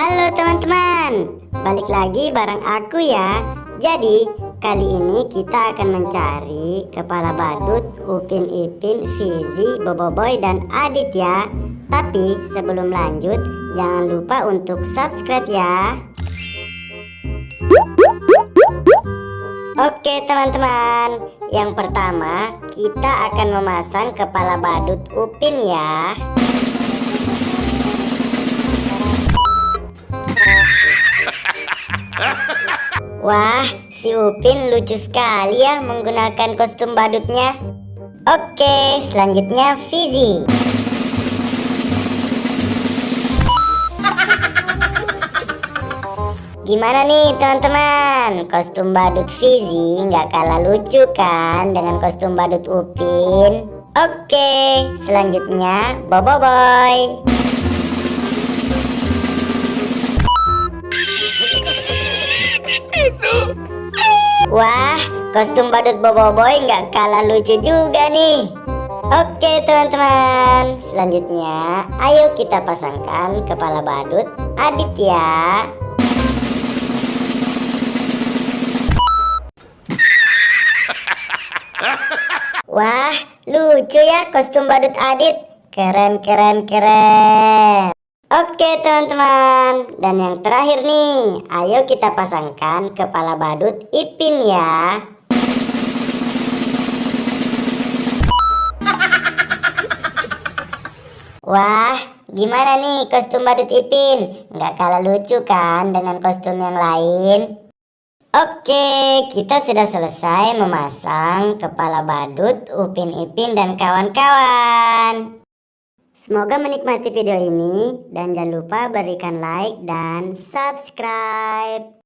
Halo teman-teman, balik lagi bareng aku ya. Jadi kali ini kita akan mencari kepala badut Upin Ipin, Fizi, Boboiboy dan Adit ya. Tapi sebelum lanjut jangan lupa untuk subscribe ya. Oke teman-teman, yang pertama kita akan memasang kepala badut Upin ya. Wah, si Upin lucu sekali ya menggunakan kostum badutnya. Oke, selanjutnya Fizi. Gimana nih teman-teman? Kostum badut Fizi nggak kalah lucu kan dengan kostum badut Upin? Oke, selanjutnya Boboiboy. Wah, kostum badut Boboiboy nggak kalah lucu juga nih. Oke teman-teman, selanjutnya ayo kita pasangkan kepala badut Adit ya. Wah, lucu ya kostum badut Adit. Keren, keren, keren. Oke teman-teman, dan yang terakhir nih, ayo kita pasangkan kepala badut Ipin ya. Wah, gimana nih kostum badut Ipin? Nggak kalah lucu kan dengan kostum yang lain? Oke, kita sudah selesai memasang kepala badut Upin Ipin dan kawan-kawan. Semoga menikmati video ini dan jangan lupa berikan like dan subscribe.